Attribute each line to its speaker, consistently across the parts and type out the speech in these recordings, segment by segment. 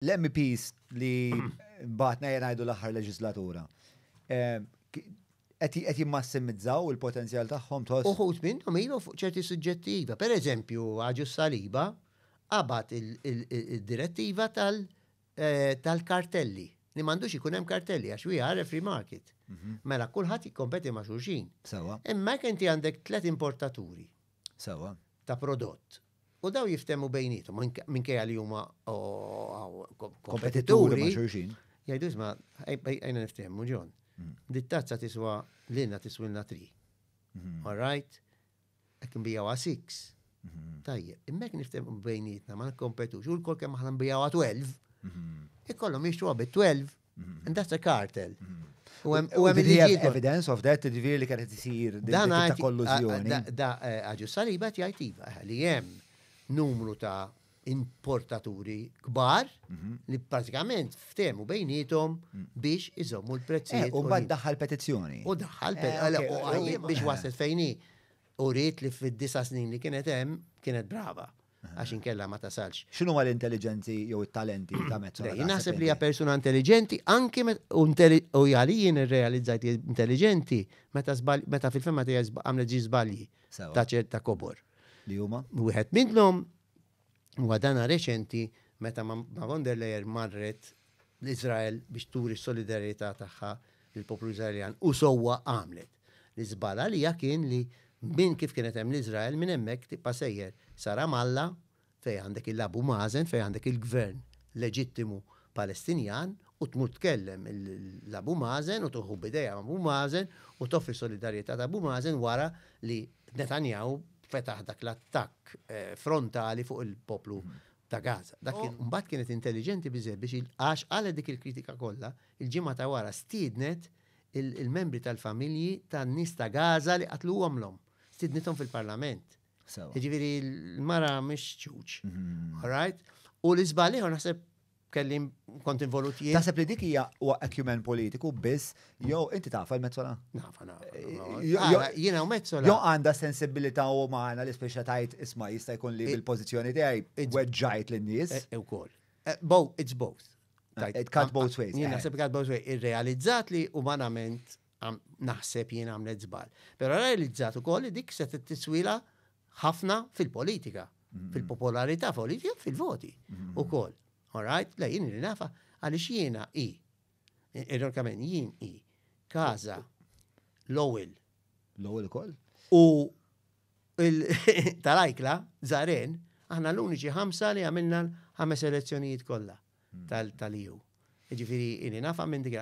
Speaker 1: l-MPs li batna jenajdu l-aħħar leġislatura, qed jimmassimizzaw il-potenzjal tagħhom tħoss.
Speaker 2: Uħut minnhom iva fuq ċerti suġġettiva. Per eżempju, Aġu Saliba qabad il-direttiva tal-kartelli. Li m'għandux ikun hemm kartelli għax we are a free market. Mela kulħadd jikkompeti ma' xulxin.
Speaker 1: Sewa.
Speaker 2: Imma inti għandek 3 importaturi
Speaker 1: Sewa.
Speaker 2: ta' prodott. U daw jiftemu bejnietom minkejja li huma kompetituri.
Speaker 1: ma' xulxin.
Speaker 2: Jgħidu isma' ejna niftehmu John. Dit-tazza tiswa lilna tiswilna 3. All right? Hekk nbijgħuha 6. Tajjeb, immek niftehmu bejnietna ma nkompetux. U l-kol kemm aħna nbijgħuha 12. Ikollhom jixtruha bit-12. And that's a cartel. U hemm
Speaker 1: evidence of that ġifieri li kienet isir ta' kollużjoni.
Speaker 2: Da Aġu Saliba jgħid iva li hemm numru ta' importaturi kbar li pratikament ftehmu bejnietom biex iżommu l-prezzijiet.
Speaker 1: U mbagħad daħħal petizzjoni.
Speaker 2: U daħħal biex waslet fejni u rrit li fid-9 snin li kienet hemm kienet brava għax inkella ma tasalx.
Speaker 1: X'inhu ma l-intelligenzi jew it-talenti ta' Mezzola?
Speaker 2: Naħseb li hija persuna intelligenti anke u jali jien irrealizzajt intelligenti meta fil-filma tiegħi għamlet ġi żbalji ta' ċerta kobor.
Speaker 1: Li huma?
Speaker 2: Wieħed minnhom huwa dana reċenti meta ma von der Leyen marret l-Iżrael biex turi s-solidarjetà tagħha lill-poplu Iżraeljan u sewwa għamlet. L-iżbala li kien li min kif kienet hemm l-Iżrael minn hemmhekk tibqa' sejjer sa Ramallah fejn għandek il-Abu Mazen, fejn għandek il-gvern leġittimu Palestinjan u tmur tkellem l-Abu Mazen u tuħu bidejja Abu Mazen u toffri solidarjetà ta' Abu Mazen wara li Netanyahu fetaħ dak l-attakk frontali fuq il-poplu ta' Gaza. Mbagħad kienet intelligenti biżżejjed biex għax qalet dik il-kritika kollha, il-ġimgħa ta' wara stiednet il-membri tal-familji tan-nies ta' Gaza li qatlu għamlhom. Stiednithom fil-Parlament. Jiġifieri l-mara mhix ċuċ. All right? U l-iżbal ieħor naħseb kellim kont involut jien.
Speaker 1: Taħseb li dik hija acumen politiku biss jew inti tafa l-Mezzola?
Speaker 2: Nafa. Jiena u Mezzola.
Speaker 1: Jew għandha sensibilità umana li speċa tajt isma' jista' jkun li bil-pożizzjoni tiegħi weġġajt lin-nies.
Speaker 2: Ukoll. It's both.
Speaker 1: It cut both ways.
Speaker 2: Jien naħseb cut both ways. Irrealizzat li umanament naħseb jien għamlet żball. Però realizzat ukoll li dik se tiswila ħafna fil-politika, fil-popolarità politika, fil-voti ukoll. All right? La jien li nafa għaliex jiena ironikament jien Kaza Lowell
Speaker 1: ukoll.
Speaker 2: U tal-Ajkla Zaren aħna l-uniċi 5 li għamilna 5 elezzjonijiet kollha tal-EU. Jiġifieri ili nafa minn dik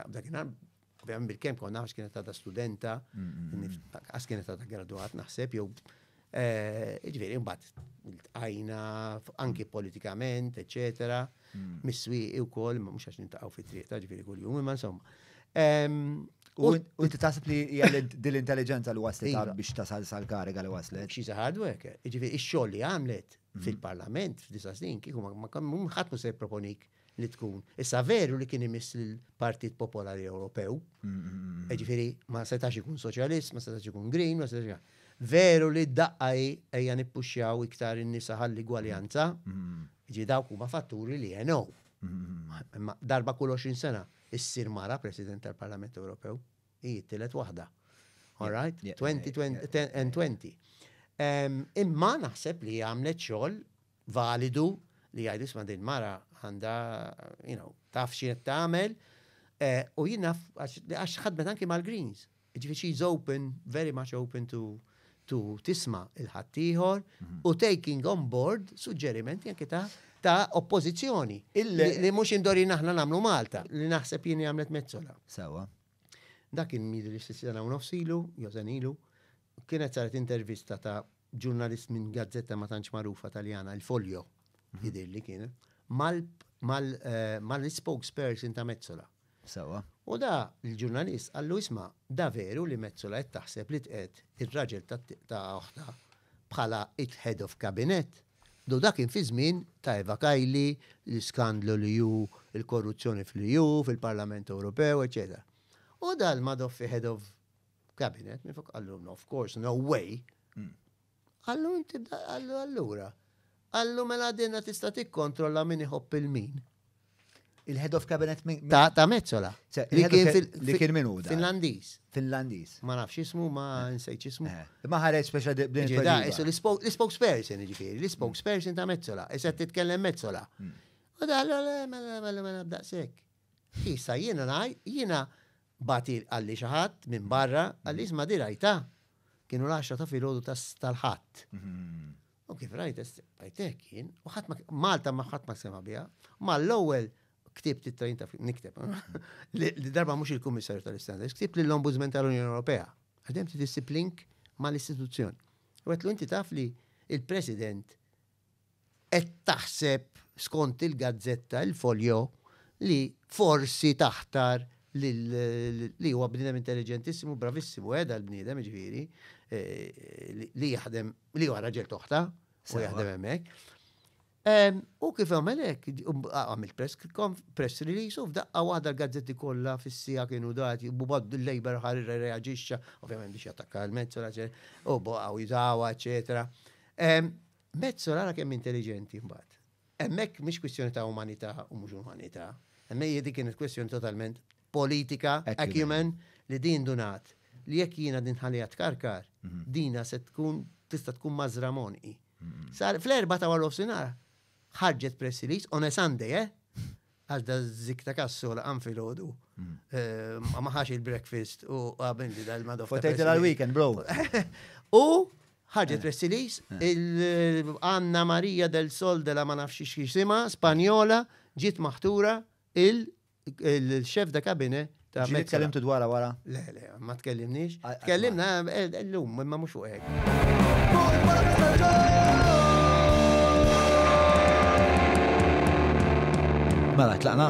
Speaker 2: ovvjament bil-kemm konna għax kienet ta' studenta, għax kienet ta' graduat naħseb jew ġifieri mbagħad iltqajna anki politikament, eċetera, miswieqi wkoll, ma mhux għax nintaqgħu fit-triq ta' ġifieri kuljum, imma insomma.
Speaker 1: U inti taħseb li hija dil-intelligenza li waslet biex tasal sal-kariga li waslet?
Speaker 2: She's a hard worker. Ġifieri x-xogħol li għamlet fil-Parlament f'disa snin kieku ma ħadd mhu se jipproponik li tkun. Issa veru li kien imiss lill-Partit Popolari Ewropew. Ġifieri ma setax ikun soċjalist, ma setax ikun green, ma setax veru li d-daqqa ejja nippuxxjaw iktar in-nisa ħall-igwaljanza, dawk huma fatturi li jenow. Darba kull 20 sena issir mara President tal-Parlament Ewropew, t-tielet waħda. All right? 2020. Imma naħseb li għamlet xogħol validu li jgħidu isma' din mara għandha, taf x'qed tagħmel u jien naf għax ħadmet anke mal-Greens. Ġifieri she's open, very much open to tisma' il-ħaddieħor u taking on board suġġerimenti anke ta' oppożizzjoni li mhux indorin aħna nagħmlu Malta li naħseb jien għamlet Mezzola.
Speaker 1: Sewa.
Speaker 2: Dak kien midu li s-sena u nofsilu, jozanilu, kienet saret intervista ta' ġurnalist minn gazzetta ma tantx magħrufa Taljana, il-Folio, jidirli kienet, mal-spokesperson ta' Mezzola.
Speaker 1: Sewa.
Speaker 2: U da il-ġurnalist għallu isma' da veru li Mezzola qed taħseb li tqed ir-raġel ta' oħta bħala it-head of cabinet. Do dak kien fi żmien ta' Eva Kajli, l-iskandlu li ju, il-korruzzjoni fl-EU, fil-Parlament Ewropew, eċetera. U da l-Madoffi head of cabinet, mi fuq għallu, of course, no way. Għallu inti għallu allura. Għallu mela dinna tista' tikkontrolla min iħobb il-min.
Speaker 1: Il-head of cabinet
Speaker 2: ta' Mezzola.
Speaker 1: li kien minu da.
Speaker 2: Finlandiż. Ma nafx ismu, ma nsejx ismu.
Speaker 1: Ma ħareġ speċa
Speaker 2: l-spokesperson, ġifieri, l-spokesperson ta' Mezzola, issa titkellem Mezzola. U da mela b'daqshekk. Issa jiena bati għalli xi ħadd minn barra għalli isma' di rajta. Kienu l-10 ta' filgħodu tal-ħadd. U kif rajtek jien, u Malta ma ħadd ma sema biha, ma l-ewwel ktibt it-tajn ta' nikteb. Li darba mhux il-Kummissarju tal-Istandards, ktibt lill-Ombudsman tal-Unjoni Ewropea. Għadem tidisciplink mal-istituzzjoni. U għetlu inti taf li il-President qed taħseb skont il-gazzetta, il-folio, li forsi taħtar li huwa bniedem intelligentissimu, bravissimu, l-bniedem ġifieri, li jaħdem, li huwa raġel toħta, u jaħdem hemmhekk. U kif għamelek, għamil press release, u f'daqqa waħda l-gazzetti kollha fis-sija kienu dati, u bad il-Labor ħarir reaġixxa, ovvjament biex jattakka l-Mezzola, u għaw jizawa, eccetera. Mezzola ra kemm intelligenti mbagħad. Hemmhekk mhix kwistjoni ta' umanità u mhux umanità. Hemmhekk dik kienet kwestjoni totalment politika, acumen, li din dunat, li jekk jiena din ħalija tkarkar, dina se tkun tista' tkun mażramoni. Sar fl-4 ta' warlof sinar, ħarġet press release on a Sunday, għax da zikta kassola għanfilodu, ma ħax il-breakfast u għabendi dal-madof.
Speaker 1: Potato għal-weekend, bro.
Speaker 2: U ħarġet press release, Anna Maria del Sol de la ma nafx xisima, Spanjola, ġiet maħtura il-xef da kabine ta'
Speaker 1: Mezzola. Tkellimtu dwar wara?
Speaker 2: Le, ma tkellimniex. Tkellimna l-lum, ma mux uqek.
Speaker 1: Mela, tlaqna?